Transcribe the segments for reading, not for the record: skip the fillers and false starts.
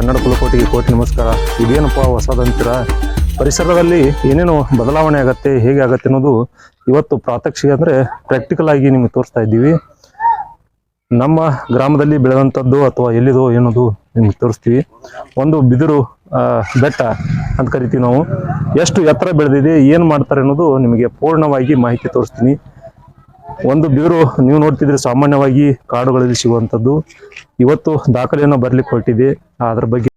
ಕನ್ನಡ ಕುಲಕೋಟಿಗೆ ಕೋಟಿ ನಮಸ್ಕಾರ. ಇದೇನಪ್ಪ ಹೊಸದಂತೀರ, ಪರಿಸರದಲ್ಲಿ ಏನೇನು ಬದಲಾವಣೆ ಆಗತ್ತೆ, ಹೇಗೆ ಆಗತ್ತೆ ಅನ್ನೋದು ಇವತ್ತು ಪ್ರಾತ್ಯಕ್ಷಿಕ ಅಂದರೆ ಪ್ರಾಕ್ಟಿಕಲ್ ಆಗಿ ನಿಮಗೆ ತೋರಿಸ್ತಾ ಇದ್ದೀವಿ. ನಮ್ಮ ಗ್ರಾಮದಲ್ಲಿ ಬೆಳೆದಂಥದ್ದು ಅಥವಾ ಎಲ್ಲಿದೋ ಏನದು ನಿಮ್ಗೆ ತೋರಿಸ್ತೀವಿ. ಒಂದು ಬಿದಿರು ಬೆಟ್ಟ ಅಂತ ಕರಿತೀವಿ ನಾವು. ಎಷ್ಟು ಎತ್ತರ ಬೆಳೆದಿದೆ, ಏನು ಮಾಡ್ತಾರೆ ಅನ್ನೋದು ನಿಮಗೆ ಪೂರ್ಣವಾಗಿ ಮಾಹಿತಿ ತೋರಿಸ್ತೀನಿ. ಒಂದು ಬಿದಿರು ನೀವು ನೋಡ್ತಿದ್ರೆ ಸಾಮಾನ್ಯವಾಗಿ ಕಾಡುಗಳಲ್ಲಿ ಸಿಗುವಂಥದ್ದು. ಇವತ್ತು ದಾಖಲೆಯನ್ನು ಬರ್ಲಿಕ್ಕೆ ಹೊರಟಿದೆ. ಅದ್ರ ಬಗ್ಗೆ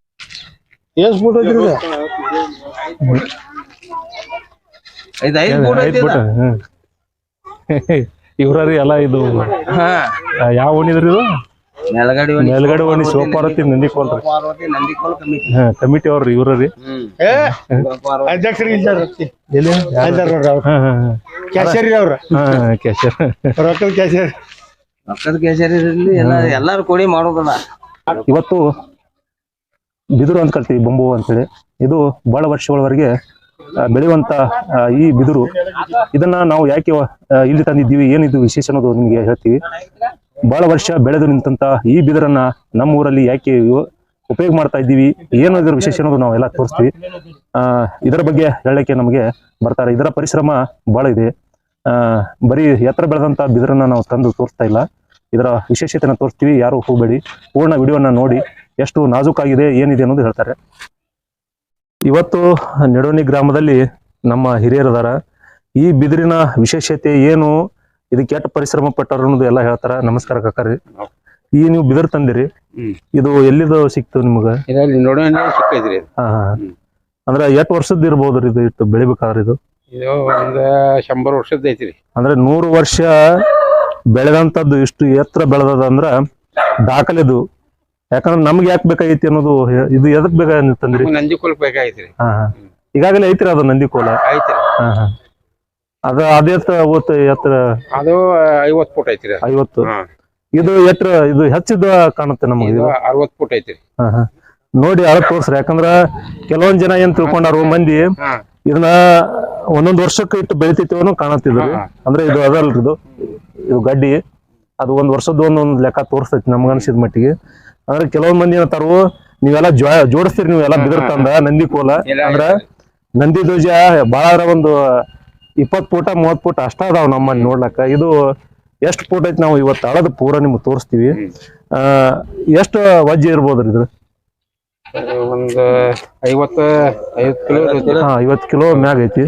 ಇವ್ರಿ ಎಲ್ಲ ಇದು ಯಾವ ಓಣಿದ್ರಿ ಇದು? ಮೇಲ್ಗಡೆ ಓಣಿ ಶಿವಪಾರ್ವತಿ ನಂದಿಕೋಲ್ ಕಮಿಟಿ ಅವ್ರಿ ಇವ್ರಿ. ಎಲ್ಲಾರು ಕೂಡಿ ಮಾಡೋದಲ್ಲ. ಇವತ್ತು ಬಿದಿರು ಅಂತ ಕರಿತೀವಿ, ಬೊಂಬು ಅಂತೇಳಿ. ಇದು ಬಹಳ ವರ್ಷಗಳವರೆಗೆ ಬೆಳೆಯುವಂತ ಈ ಬಿದಿರು, ಇದನ್ನ ನಾವು ಯಾಕೆ ಇಲ್ಲಿ ತಂದಿದ್ದೀವಿ, ಏನಿದು ವಿಶೇಷ ಅನ್ನೋದು ನಿಮ್ಗೆ ಹೇಳ್ತೀವಿ. ಬಹಳ ವರ್ಷ ಬೆಳೆದು ನಿಂತ ಈ ಬಿದಿರನ್ನ ನಮ್ಮ ಊರಲ್ಲಿ ಯಾಕೆ ಉಪಯೋಗ ಮಾಡ್ತಾ ಇದ್ದೀವಿ, ಏನು ಇದ್ರ ವಿಶೇಷ ಅನ್ನೋದು ನಾವೆಲ್ಲ ತೋರಿಸ್ತೀವಿ. ಇದರ ಬಗ್ಗೆ ಹೇಳಕ್ಕೆ ನಮಗೆ ಬರ್ತಾರೆ. ಇದರ ಪರಿಶ್ರಮ ಬಹಳ ಇದೆ. ಬರೀ ಎತ್ತರ ಬೆಳೆದಂತ ಬಿದಿರನ್ನ ನಾವು ತಂದು ತೋರಿಸ್ತಾ ಇಲ್ಲ, ಇದರ ವಿಶೇಷತೆನ ತೋರಿಸ್ತೀವಿ. ಯಾರು ಹೋಗಬೇಡಿ, ಪೂರ್ಣ ವಿಡಿಯೋನ ನೋಡಿ ಎಷ್ಟು ನಾಜೂಕಾಗಿದೆ, ಏನಿದೆ ಅನ್ನೋದು ಹೇಳ್ತಾರೆ. ಇವತ್ತು ನೆಡೋನಿ ಗ್ರಾಮದಲ್ಲಿ ನಮ್ಮ ಹಿರಿಯರದಾರ. ಈ ಬಿದಿರಿನ ವಿಶೇಷತೆ ಏನು, ಇದಕ್ಕೆ ಎಷ್ಟು ಪರಿಶ್ರಮ ಪಟ್ಟರು ಅನ್ನೋದು ಎಲ್ಲ ಹೇಳ್ತಾರ. ನಮಸ್ಕಾರ ಕಾಕಾರಿ. ಈ ನೀವು ಬಿದಿರು ತಂದಿರಿ, ಇದು ಎಲ್ಲಿದು ಸಿಕ್ತು ನಿಮ್ಗ? ಹಾ ಅಂದ್ರೆ ಎಷ್ಟು ವರ್ಷದ ಇರ್ಬೋದ್ರಿ ಇದು ಇಟ್ಟು ಬೆಳಿಬೇಕಾದ್ರೆ? ಇದು ಒಂದ್ 100 ವರ್ಷದ ಐತ್ರಿ. ಅಂದ್ರೆ 100 ವರ್ಷ ಬೆಳೆದಂತದ್ದು ಇಷ್ಟು ಎತ್ತರ ಬೆಳೆದದ ಅಂದ್ರ ದಾಖಲೆದು. ಯಾಕಂದ್ರೆ ನಮ್ಗೆ ಯಾಕೆ ಬೇಕಾಗೈತಿ ಅನ್ನೋದು, ಇದು ಎದಕ್ ಬೇಕಾಗಿತ್ತಂದ್ರಿ? ನಂದಿಕೋಲ್ ಬೇಕಾಗೈತ್ರಿ. ಈಗಾಗಲೇ ಐತ್ರಿ ಅದು ನಂದಿಕೋಲ? ಐತ್ರಿ. ಅದ ಅದೇ ಎತ್ತರ ಅದು 50 ಫುಟ್ ಐತ್ರಿ. 50. ಇದು ಎತ್ತರ, ಇದು ಹೆಚ್ಚಿದ ಕಾಣುತ್ತೆ ನಮಗೆ. 60 ಫುಟ್ ಐತ್ರಿ. ನೋಡಿ ಅಳತ್ ತೋರ್ಸ್ರಿ. ಯಾಕಂದ್ರ ಕೆಲವೊಂದ್ ಜನ ಏನ್ ತಿಳ್ಕೊಂಡಾರು ಮಂದಿ, ಇದನ್ನ ಒಂದೊಂದ್ ವರ್ಷಕ್ಕೆ ಇಟ್ಟು ಬೆಳಿತೈತಿವನು ಕಾಣತ್ತಿದ್ರು. ಅಂದ್ರೆ ಇದು ಅದಲ್ರಿ, ಇದು ಗಡ್ಡಿ. ಅದು ಒಂದ್ ವರ್ಷದ ಒಂದೊಂದ್ ಲೆಕ್ಕ ತೋರಿಸ್ತೈತಿ ನಮ್ಗ ಅನ್ಸಿದ ಮಟ್ಟಿಗೆ. ಅಂದ್ರೆ ಕೆಲವೊಂದ್ ಮಂದಿ ಏನಂತಾರು, ನೀವೆಲ್ಲ ಜೋಡಿಸ್ತೀರಿ ನೀವೆಲ್ಲ ಬಿದಿರ್ ತಂದ ನಂದಿ ಕೋಲ. ಅಂದ್ರ ನಂದಿ ಧ್ವಜ ಬಾಳ ಒಂದು 20 ಫೂಟ 30 ಫೂಟ ಅಷ್ಟ ಅದಾವ ನಮ್ಮಲ್ಲಿ ನೋಡ್ಲಕ್ಕ. ಇದು ಎಷ್ಟು ಫೂಟ್ ಐತಿ ನಾವು ಇವತ್ತು ಅಳದ್ ಪೂರ ನಿಮ್ಗೆ ತೋರಿಸ್ತೀವಿ. ಎಷ್ಟು ವಜ್ಜೆ ಇರ್ಬೋದ್ರಿ ಇದು? ಒಂದ್ 50 ಕಿಲೋ. 50 ಕಿಲೋ ಮ್ಯಾಗ ಐತಿ.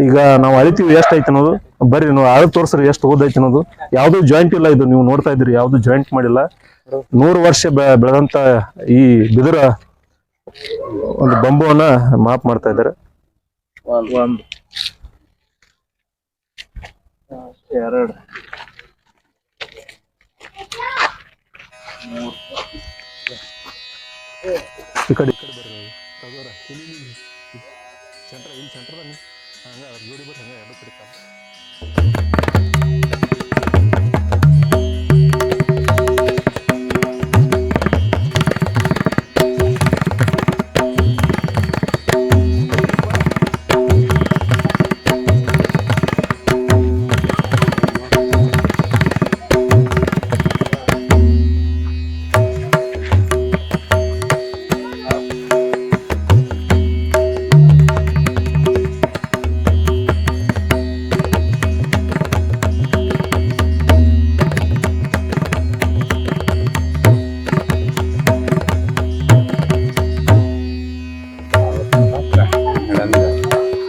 ಈಗ ನಾವು ಅಳಿತೀವಿ ಎಷ್ಟು ಐತಿ ಅನ್ನೋದು. ಬರ್ರಿ ನಾವು ಅಳದ್ ತೋರ್ಸ್ರಿ ಎಷ್ಟು ಓದ್ ಐತಿ ಅನ್ನೋದು. ಯಾವ್ದು ಜಾಯಿಂಟ್ ಇಲ್ಲ, ಇದು ನೀವು ನೋಡ್ತಾ ಇದ್ರಿ, ಯಾವ್ದು ಜಾಯಿಂಟ್ ಮಾಡಿಲ್ಲ. 100 ವರ್ಷ ಬೆಳೆದಂತ ಈ ಬಿದಿರ ಒಂದು ಬಂಬುವನ್ನ ಮಾಪ್ ಮಾಡ್ತಾ ಇದ್ದಾರೆ. 1 2 ಈ ಕಡೆ ಬರ್ರಿ. ಸೆಂಟರ್ ಹಂಗ ಜೋಡಿ ಬರ್ರಿ, ಹಂಗ ಎರಡು ಕಡಿತಾವ.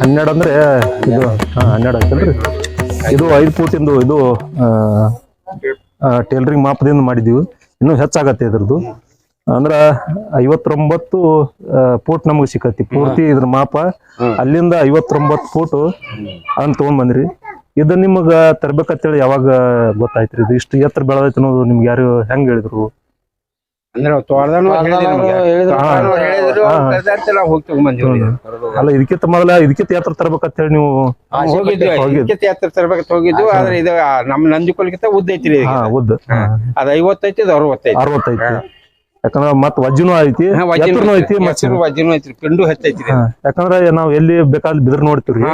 ಹನ್ನೆರಡು ಅಂದ್ರೆ ಇದು 12 ಐತಲ್ರಿ. ಇದು 5 ಫೂಟಿಂದು ಇದು ಟೇಲರಿಂಗ್ ಮಾಪದಿಂದ ಮಾಡಿದೀವಿ. ಇನ್ನೂ ಹೆಚ್ಚಾಗತ್ತೆ ಇದ್ರದ್ದು. ಅಂದ್ರ 59 ಫೂಟ್ ನಮಗ್ ಸಿಕ್ಕತಿ ಪೂರ್ತಿ ಇದ್ರ ಮಾಪ. ಅಲ್ಲಿಂದ 59 ಫೂಟ್ ಅಂತ ತಗೊಂಡ್ ಬಂದ್ರಿ. ಇದು ನಿಮಗ ತರ್ಬೇಕಂತೇಳಿ ಯಾವಾಗ ಗೊತ್ತಾಯ್ತ್ರಿ? ಇದು ಇಷ್ಟು ಎತ್ತರ ಬೆಳೆದೈತಿ ಅನ್ನೋದು ನಿಮ್ಗೆ ಯಾರು ಹೆಂಗ್ ಹೇಳಿದ್ರು? ಅಲ್ಲ, ಇದಕ್ಕಿಂತ ಮೊದಲ ಇದಕ್ಕಿಂತ ಎತ್ತರ ತರ್ಬೇಕಂತ ಹೇಳಿ ನೀವು ಹೋಗಿದ್ದು. ಆದ್ರೆ ಇದು ನಮ್ ನಂದಿಕೋಲ್ಗಿಂತ ಉದ್ದ ಐತ್ರಿ. ಉದ್ದ ಅದ್ 50 ಐತಿ, 60 ಐತಿ. ಯಾಕಂದ್ರ ಮತ್ ವಜ್ಜನೂ ಐತಿ, ವಜ್ಜನೂ ಐತ್ರಿ, ಪಿಂಡು ಹೆಚ್ಚೈತಿ. ಯಾಕಂದ್ರ ನಾವ್ ಎಲ್ಲಿ ಬೇಕಾದ್ ಬಿದಿರ್ ನೋಡ್ತೀವ್ರಿ,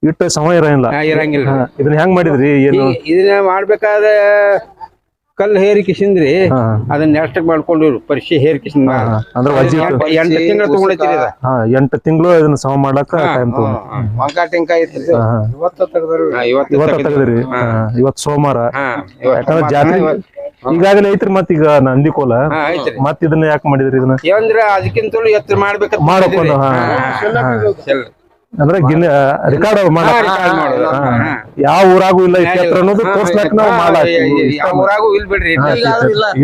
ಇಟ್ಟ ಸಮಯ ಇರಂಗಿಲ್ಲ. ಇದನ್ನ ಹೆಂಗ್ ಮಾಡಿದ್ರಿ? ಏನು ಇದನ್ನ ಮಾಡ್ಬೇಕಾದ್ರೆ ಕಲ್ಲು ಹೇರಿ ಕಿಸಿಂದ್ರಿ ಹಾ ಅದನ್ನ ನೆಕ್ಸ್ಟ್ ಮಾಡ್ಕೊಂಡು ಪರಿಶಿ ಹೇರಿ ಕಿಸಿಂದ ಅಂದ್ರೆ ವಜ್ಜಿ ಇಟ್ಟು 8 ತಿಂಗಳು ತಗೊಂಡೈತಿ ಅದ 8 ತಿಂಗಳು ಇದನ್ನ ಸಮ ಮಾಡ್ಲಕ್ಕ ಟೈಮ್ ತಗೊಂಡು ವಂಕ ಟೆಂಕ ಐತಿ ಇವತ್ತು ಇವತ್ತ ತೆಗದ್ರಿ ಇವತ್ ಸೋಮವಾರ ಯಾಕಂದ್ರೆ ಜಾತ್ರೆ ಈಗಾಗಲೇ ಐತ್ರಿ ಮತ್ ಈಗ ನಂದಿಕೋಲ ಐತ್ರಿ ಮತ್ ಇದನ್ನ ಯಾಕೆ ಮಾಡಿದ್ರಿ ಇದನ್ನ ಅಂದ್ರ ಅದಕ್ಕಿಂತಲೂ ಎತ್ತರ ಮಾಡ್ಬೇಕಂತ ಮಾಡ್ಕೊಂಡು ಅಂದ್ರೆ ರೆಕಾರ್ಡ್ ಮಾಡಕ್ ಯಾವ ಊರಾಗೂ ಇಲ್ಲ ಇತ್ಯತ್ರ ಅನ್ನೋದು ತೋರ್ಸ್ಲಕ್ ನಾವು ಯಾವ ಊರಾಗೂ ಇಲ್ ಬಿಡ್ರಿ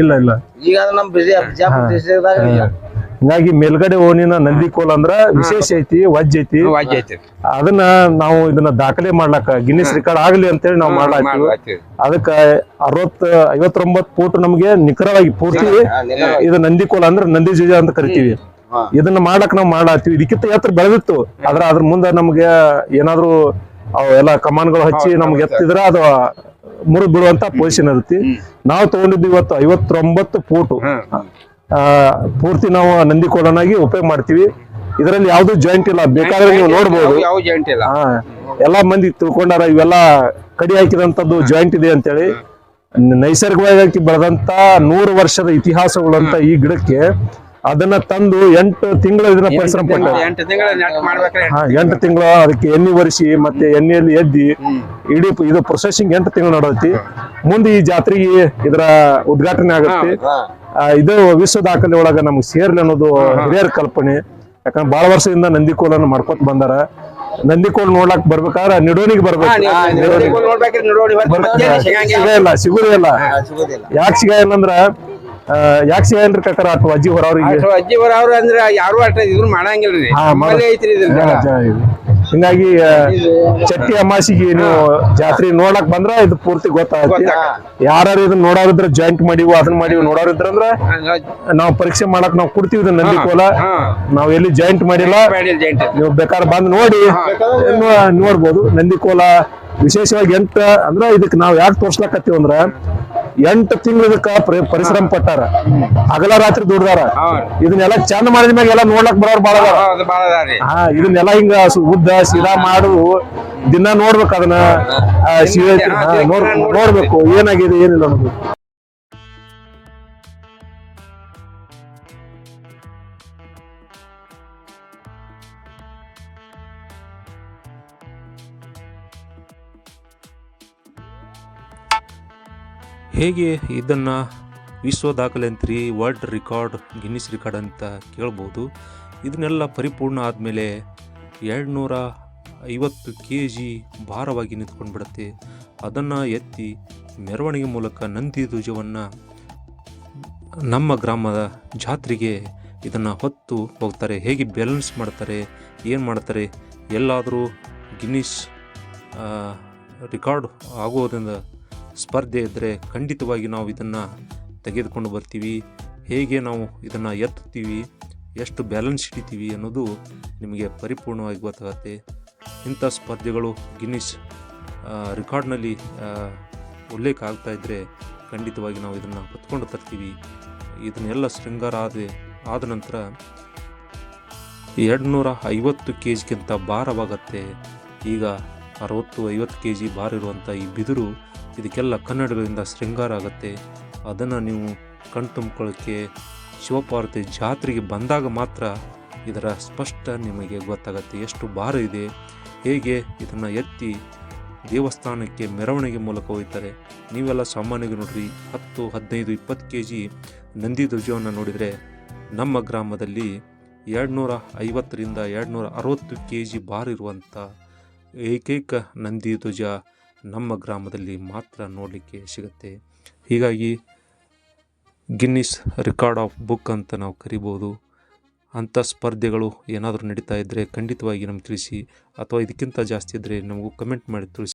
ಇಲ್ಲ ಇಲ್ಲ ಈಗ ಅದು ನಮ್ ಬಿಜಾಪುರ ಡಿಸ್ಟ್ರಿಕ್ಟ್ದಾಗ ಹಿಂಗಾಗಿ ಮೇಲ್ಗಡೆ ಓಣಿನ ನಂದಿಕೋಲ್ ಅಂದ್ರ ವಿಶೇಷ ಐತಿ ವಜ್ಜ ಐತಿ ವಾಜ್ಯ ಐತಿ ಅದನ್ನ ನಾವು ಇದನ್ನ ದಾಖಲೆ ಮಾಡ್ಲಕ್ಕ ಗಿನ್ನಿಸ್ ರೆಕಾರ್ಡ್ ಆಗ್ಲಿ ಅಂತೇಳಿ ನಾವು ಮಾಡ್ಲಾಕ್ತಿವಿ ಅದಕ್ಕ 59 ಫೂಟ್ ನಮ್ಗೆ ನಿಖರವಾಗಿ ಪೂರ್ತಿ ಇದು ನಂದಿಕೋಲ ಅಂದ್ರ ನಂದಿ ಜುಜ ಅಂತ ಕರಿತೀವಿ ಇದನ್ನ ಮಾಡಕ್ ನಾವ್ ಮಾಡಾತೀವಿ ಇದಕ್ಕಿಂತ ಎತ್ತರ ಬೆಳೆದಿತ್ತು ಅದ್ರ ಮುಂದೆ ನಮ್ಗೆ ಏನಾದ್ರು ಎಲ್ಲ ಕಮಾನ್ಗಳು ಹಚ್ಚಿ ನಮ್ಗೆ ಎತ್ತಿದ್ರ ಅದು ಮುರಿದ್ ಬಿಡುವಂತ ಪೊಸಿಷನ್ ಇರುತ್ತೆ ನಾವು ತಗೊಂಡಿದ್ವಿ ಇವತ್ತು 59 ಫೂಟ್ ಪೂರ್ತಿ ನಾವು ನಂದಿಕೋಲನಾಗಿ ಉಪಯೋಗ ಮಾಡ್ತೀವಿ ಇದರಲ್ಲಿ ಯಾವ್ದು ಜಾಯಿಂಟ್ ಇಲ್ಲ ಬೇಕಾದ್ರೆ ನೀವು ನೋಡ್ಬೋದು ಯಾವ ಜಾಯಿಂಟ್ ಇಲ್ಲ ಎಲ್ಲಾ ಮಂದಿ ತಿಳ್ಕೊಂಡಾರ ಇವೆಲ್ಲ ಕಡಿ ಹಾಕಿದಂತದ್ದು ಜಾಯಿಂಟ್ ಇದೆ ಅಂತೇಳಿ ನೈಸರ್ಗಿಕವಾಗಿ ಬೆಳೆದಂತ 100 ವರ್ಷದ ಇತಿಹಾಸಗಳಂತ ಈ ಗಿಡಕ್ಕೆ ಅದನ್ನ ತಂದು 8 ತಿಂಗಳು ಇದನ್ನ ಪರಿಶ್ರಮ ಪಟ್ಟ 8 ತಿಂಗಳ ನೆಟ್ ಮಾಡ್ಬೇಕ್ರೆ 8 ತಿಂಗಳು ಅದಕ್ಕೆ ಎಣ್ಣೆ ಒರೆಸಿ ಮತ್ತೆ ಎಣ್ಣೆಯಲ್ಲಿ ಎದ್ದಿ ಇಡೀ ಇದು ಪ್ರೊಸೆಸಿಂಗ್ 8 ತಿಂಗಳು ನಡೆದೈತಿ ಮುಂದೆ ಈ ಜಾತ್ರೆಗೆ ಇದರ ಉದ್ಘಾಟನೆ ಆಗುತ್ತೆ ಇದು ವಿಶ್ವ ದಾಖಲೆ ಒಳಗ ನಮ್ಗೆ ಸೇರ್ಲಿ ಅನ್ನೋದು ಹಿರಿಯರ ಕಲ್ಪನೆ ಯಾಕಂದ್ರೆ ಬಹಳ ವರ್ಷದಿಂದ ನಂದಿಕೋಲನ್ನು ಮಾಡ್ಕೊತ ಬಂದಾರ ನಂದಿಕೋಲ್ ನೋಡ್ಲಾಕ್ ಬರ್ಬೇಕಾದ್ರೆ ನಿಡೋಣಿಗೆ ಬರ್ಬೇಕು ಸಿಗುದಿಲ್ಲ ಯಾಕೆ ಸಿಗಲ್ಲ ಅಂದ್ರ ಯಾಕೆ ಸಿಗಲ್ರಿ ಕಾಕರ ಅಥವಾ ಅಜ್ಜಿ ಹೊರವ್ರಿಗೆ ಅಜ್ಜಿ ಅವ್ರು ಅಂದ್ರ ಯಾರು ಅಷ್ಟ ಇದನ್ನ ಮಾಡಂಗಿಲ್ರಿ ಐತ್ರಿ ಹಿಂಗಾಗಿ ಚಟ್ಟಿ ಅಮಾಸಿಗೆ ನೀವು ಜಾತ್ರೆ ನೋಡಕ್ ಬಂದ್ರ ಇದು ಪೂರ್ತಿ ಗೊತ್ತಾಗತ್ತೆ ಯಾರು ಇದನ್ನ ನೋಡೋರಿದ್ರ ಜಾಯಿಂಟ್ ಮಾಡಿವು ಅದನ್ನ ಮಾಡಿವು ನೋಡೋರಿದ್ರ ಅಂದ್ರ ನಾವು ಪರೀಕ್ಷೆ ಮಾಡಕ್ ನಾವು ಕೊಡ್ತೀವಿ ಇದನ್ನ ನಂದಿಕೋಲ ನಾವ್ ಎಲ್ಲಿ ಜಾಯಿಂಟ್ ಮಾಡಿಲ್ಲ ನೀವು ಬೇಕಾದ್ರೆ ಬಂದ್ ನೋಡಿ ನೋಡ್ಬೋದು ನಂದಿಕೋಲ ವಿಶೇಷವಾಗಿ ಅಂದ್ರ ಇದಕ್ ನಾವ್ ಯಾಕೆ ತೋರ್ಸ್ಲಕತ್ತೀವಿ ಅಂದ್ರ 8 ತಿಂಗಳು ಇದಕ್ಕ ಪರಿಶ್ರಮ ಪಟ್ಟಾರ ಹಗಲ ರಾತ್ರಿ ದುಡ್ದಾರ ಇದನ್ನೆಲ್ಲ ಚಂದ ಮಾಡಿದ ಮ್ಯಾಗ ಎಲ್ಲ ನೋಡ್ಲಕ್ ಬರೋರು ಬಾಳ ಇದನ್ನೆಲ್ಲ ಹಿಂಗ ಉದ್ದ ಸೀದಾ ಮಾಡು ದಿನ ನೋಡ್ಬೇಕು ಅದನ್ನ ನೋಡ್ಬೇಕು ಏನಾಗಿದೆ ಏನಿಲ್ಲ ಅನ್ನೋದು ಹೇಗೆ ಇದನ್ನು ವಿಶ್ವ ದಾಖಲೆ ಅಂತೀರಿ ವರ್ಲ್ಡ್ ರೆಕಾರ್ಡ್ ಗಿನ್ನಿಸ್ ರೆಕಾರ್ಡ್ ಅಂತ ಕೇಳ್ಬೋದು ಇದನ್ನೆಲ್ಲ ಪರಿಪೂರ್ಣ ಆದಮೇಲೆ 250 kg ಭಾರವಾಗಿ ನಿಂತ್ಕೊಂಡು ಬಿಡುತ್ತೆ ಅದನ್ನು ಎತ್ತಿ ಮೆರವಣಿಗೆ ಮೂಲಕ ನಂದಿ ಧ್ವಜವನ್ನು ನಮ್ಮ ಗ್ರಾಮದ ಜಾತ್ರೆಗೆ ಇದನ್ನು ಹೊತ್ತು ಹೋಗ್ತಾರೆ ಹೇಗೆ ಬ್ಯಾಲೆನ್ಸ್ ಮಾಡ್ತಾರೆ ಏನು ಮಾಡ್ತಾರೆ ಎಲ್ಲಾದರೂ ಗಿನ್ನಿಸ್ ರೆಕಾರ್ಡ್ ಆಗೋದ್ರಿಂದ ಸ್ಪರ್ಧೆ ಇದ್ದರೆ ಖಂಡಿತವಾಗಿ ನಾವು ಇದನ್ನು ತೆಗೆದುಕೊಂಡು ಬರ್ತೀವಿ ಹೇಗೆ ನಾವು ಇದನ್ನು ಎತ್ತುತ್ತೀವಿ ಎಷ್ಟು ಬ್ಯಾಲೆನ್ಸ್ ಹಿಡಿತೀವಿ ಅನ್ನೋದು ನಿಮಗೆ ಪರಿಪೂರ್ಣವಾಗಿ ಗೊತ್ತಾಗುತ್ತೆ ಇಂಥ ಸ್ಪರ್ಧೆಗಳು ಗಿನ್ನಿಸ್ ರೆಕಾರ್ಡ್ನಲ್ಲಿ ಉಲ್ಲೇಖ ಆಗ್ತಾ ಇದ್ದರೆ ಖಂಡಿತವಾಗಿ ನಾವು ಇದನ್ನು ಹೊತ್ಕೊಂಡು ತರ್ತೀವಿ ಇದನ್ನೆಲ್ಲ ಶೃಂಗಾರ ಆದ ನಂತರ 250 kgಗಿಂತ ಭಾರವಾಗತ್ತೆ ಈಗ 60-50 kg ಭಾರ ಇರುವಂಥ ಈ ಬಿದಿರು ಇದಕ್ಕೆಲ್ಲ ಕನ್ನಡಗಳಿಂದ ಶೃಂಗಾರ ಆಗುತ್ತೆ ಅದನ್ನು ನೀವು ಕಣ್ತುಂಬ್ಕೊಳ್ಳೋಕ್ಕೆ ಶಿವಪಾರ್ವತಿ ಜಾತ್ರೆಗೆ ಬಂದಾಗ ಮಾತ್ರ ಇದರ ಸ್ಪಷ್ಟ ನಿಮಗೆ ಗೊತ್ತಾಗುತ್ತೆ ಎಷ್ಟು ಭಾರ ಇದೆ ಹೇಗೆ ಇದನ್ನು ಎತ್ತಿ ದೇವಸ್ಥಾನಕ್ಕೆ ಮೆರವಣಿಗೆ ಮೂಲಕ ಹೋಗ್ತಾರೆ ನೀವೆಲ್ಲ ಸಾಮಾನ್ಯವಾಗಿ ನೋಡ್ರಿ 10, 15, 20 kg ನಂದಿ ಧ್ವಜವನ್ನು ನೋಡಿದರೆ ನಮ್ಮ ಗ್ರಾಮದಲ್ಲಿ 250ರಿಂದ 260 kg ಭಾರ ಇರುವಂಥ ಏಕೈಕ ನಂದಿ ಧ್ವಜ ನಮ್ಮ ಗ್ರಾಮದಲ್ಲಿ ಮಾತ್ರ ನೋಡಲಿಕ್ಕೆ ಸಿಗುತ್ತೆ ಹೀಗಾಗಿ ಗಿನ್ನಿಸ್ ರೆಕಾರ್ಡ್ ಆಫ್ ಬುಕ್ ಅಂತ ನಾವು ಕರಿಬೋದು ಅಂಥ ಸ್ಪರ್ಧೆಗಳು ಏನಾದರೂ ನಡೀತಾ ಇದ್ದರೆ ಖಂಡಿತವಾಗಿ ನಮ್ಗೆ ತಿಳಿಸಿ ಅಥವಾ ಇದಕ್ಕಿಂತ ಜಾಸ್ತಿ ಇದ್ದರೆ ನಮಗೂ ಕಮೆಂಟ್ ಮಾಡಿ ತಿಳಿಸಿ